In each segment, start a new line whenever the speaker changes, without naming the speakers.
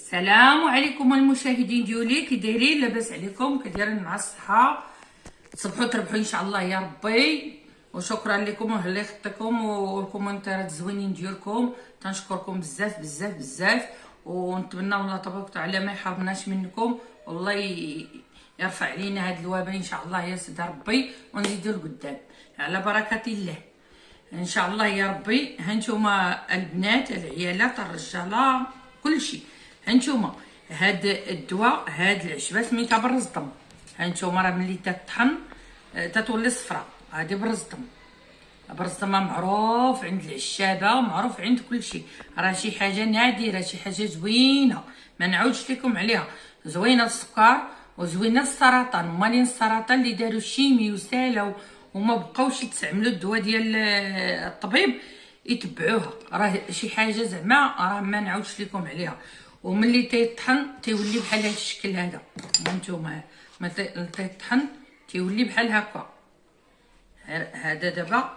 السلام عليكم المشاهدين ديولي، كي دايرين؟ لاباس عليكم؟ كدايرين مع الصحه؟ تصبحوا تربحوا ان شاء الله يا ربي. وشكرا لكم وهلا يخطيكم والكومنتات الزوينين ديالكم، تنشكركم بزاف بزاف بزاف. ونتمنى الله تبارك وتعالى ما يحرمناش منكم، والله يرفع علينا هذا الوباء ان شاء الله يا سيدي ربي، ونزيدوا لقدام على بركه الله ان شاء الله يا ربي. هانتوما البنات، العيالات، الرجاله، كل شيء. هانتوما هاد الدواء، هاد العشبه سميتها بالرزدم. هانتوما راه ملي تطحن تتولي صفراء، هادي بالرزدم. بالرزدم معروف عند العشابه، معروف عند كل شيء. راه شي حاجه نادره، شي حاجه زوينه، ما نعاودش لكم عليها. زوينه للسكر وزوينه للسرطان. مالين السرطان اللي داروا الشيمي وسالاو وما بقاوش يستعملوا الدواء ديال الطبيب يتبعوها، راه شي حاجه زعما راه ما نعاودش لكم عليها. وملي تيطحن تيولي بحال هذا الشكل هذا. هانتوما ملي تيطحن تيولي بحال هكا. هذا دابا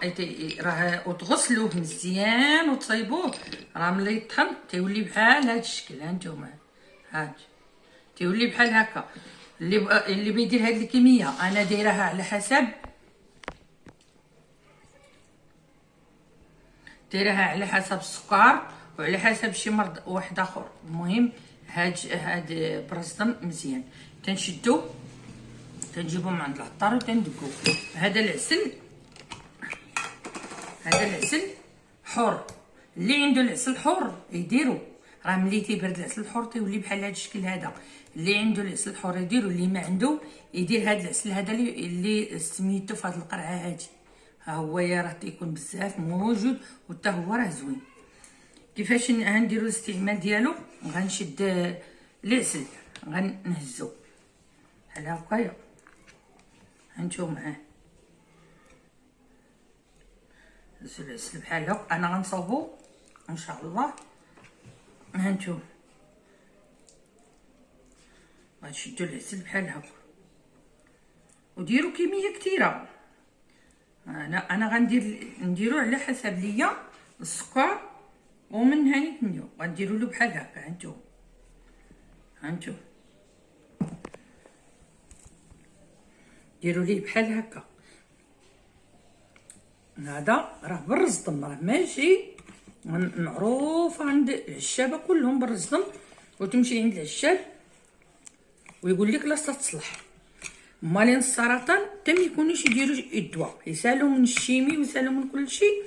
راه وتغسلوه مزيان وتصايبوه، راه ملي يطحن تيولي بحال هذا الشكل. هانتوما هاد تيولي بحال هكا. اللي بيدير هاد الكميه انا دايرها على حسب، ديرها على حسب السكر وعلى حسب شي مرض واحد اخر. المهم هاد برزدم مزيان تنشدو، تنجيبو من عند العطار وتندقو. هذا العسل، هذا العسل حر، اللي عنده العسل حر يديرو. راه ملي تيبرد العسل الحر تيولي بحال هذا الشكل هذا. اللي عنده العسل الحر يديرو، اللي ما عنده يدير هذا العسل هذا اللي سميتو في هذه القرعه هادي. ها هو يا راه تيكون بزاف موجود وحتى هو راه زوين. كيفاش غنديروا الاستعمال ديالو؟ غنشد العسل غنهزو بحال هكايا. هانتوما هزو العسل بحال هكا. انا غنصاوبو ان شاء الله. هانتوما غنشدو العسل بحال هكا وديروا كميه كثيره. انا نديرو على حسب ليا السكر، ومن هاني تنيو غنديروا له بحال هكا. هانتوما ديروا ليه بحال هكا. هذا راه بالرزدم، راه ماشي معروف عند العشابه كلهم بالرزدم. وتمشي عند العشاب ويقول لك لا تصلح. مالين السرطان حتى ما يكونوش يديروا الدواء، يسالوا من الشيمي ويسالوا من كل شيء.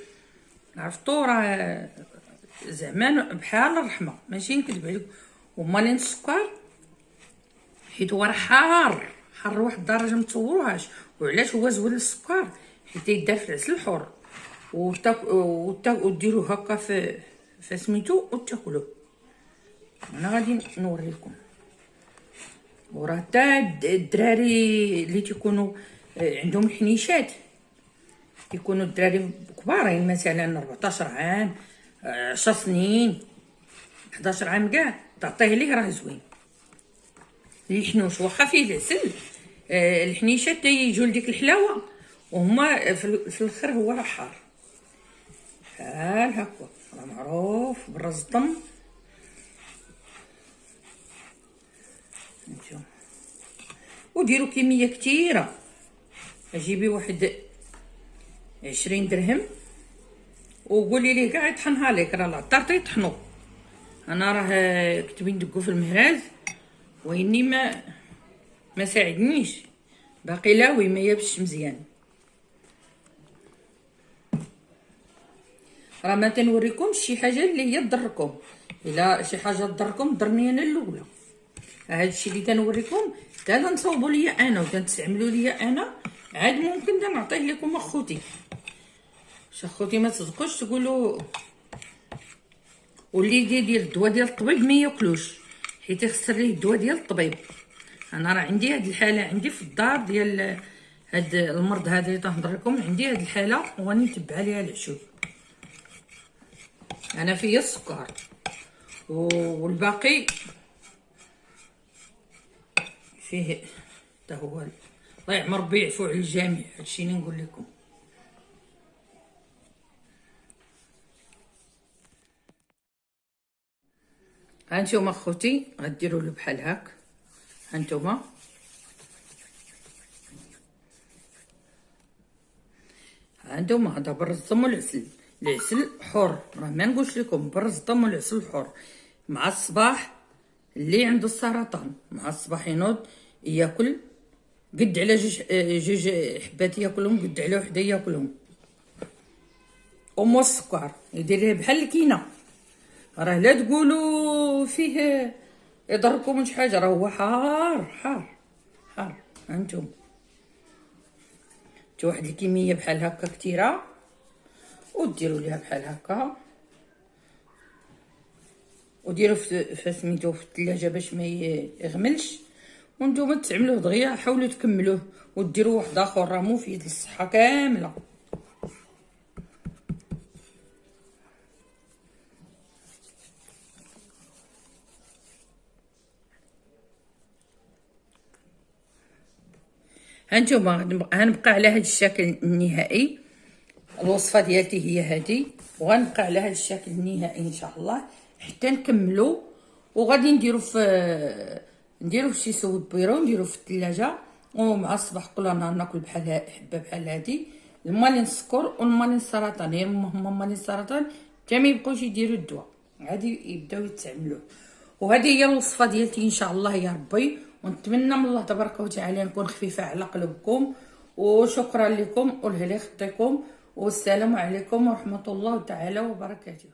عرفتوا راه زعما بحال الرحمه، ماشي نكذب عليكم. ومالين السكر حيت هو راه حار لواحد الدرجه ما تصوروهاش. وعلاش هو زوين للسكر؟ حيت يدار في العسل الحر وديروه هكا في سميتو وتاكلوه. انا غادي نوريكم. وراه حتى الدراري اللي تيكونوا عندهم الحنيشات، يكونوا الدراري كبارين مثلا 14 عام، 10 سنين، 11 عام كاع، تعطيه ليه راه زوين. يحنوش واخا فيه العسل، الحنيشات تيجيو لديك الحلاوه وهما في الاخر هو راه حار بحال هكا. راه معروف بالرزدم. نشوف وديروا كميه كثيره. جيبي واحد 20 درهم وقولي ليه كاع يطحنها لك. راه العطار تيطحنو، انا راه كنت ندقو في المهراز واني ما ساعدنيش، باقي لاوي ما يابسش مزيان. راه ما تنوريكمش شي حاجه اللي هي تضركم. الا شي حاجه تضركم ضرني انا الاولى. هذا الشيء اللي تنوريكم حتى نصوبوا ليا انا وتنستعملوا ليا انا، عاد ممكن نعطيه لكم اخوتي. اخوتي ما تصدقوش تقولوا. واللي يدير الدواء ديال الطبيب ما ياكلوش، حيت يخسر ليه الدواء ديال الطبيب. انا راه عندي هاد الحاله عندي في الدار ديال هاد المرض هذا اللي تنهضر لكم. عندي هاد الحاله وغادي نتبع عليها العشوب. انا فيا السكر والباقي فيه حتى هو. الله يعمر ربي يعفو على الجميع. هادشي اللي نقول لكم. هانتوما خوتي غديروا له بحال هاك. هانتوما هذا بالرزم والعسل. العسل حر، راه ما نقولش لكم بالرزم والعسل حر. مع الصباح اللي عنده السرطان مع الصباح ينوض ياكل قد على جوج حبات ياكلهم، قد على وحده ياكلهم. ومو السكر يديرها بحال الكينه. راه لا تقولوا فيه يضركم شي حاجه، راه هو حار حار حار. هانتوما واحد الكميه بحال هكا كثيره وديروا ليها بحال هكا وديروا في سميتو في الثلاجه باش ما يغملش. وانتم تعملوه دغيا، حاولوا تكملوه وديروا واحد اخر، راه مفيد للصحه كامله. هانتوما غنبقى على هذا الشكل النهائي. الوصفه ديالتي هي هذه، وغنبقى على هذا الشكل النهائي ان شاء الله حتى نكملو. وغادي نديرو في شي سود بيرو، نديرو في الثلاجه، ومع الصباح كل نهار ناكل بحال حبه بحال هذه. المالين السكر والمالين السرطان، هي هما مالين السرطان حتى ما يبقاوش يديروا الدواء، غادي يبداو يتعملوه. وهذه هي الوصفه ديالتي ان شاء الله يا ربي. ونتمنى من الله تبارك وتعالى نكون خفيفه على قلوبكم. وشكرا لكم ولهلا خطيكم، والسلام عليكم ورحمه الله تعالى وبركاته.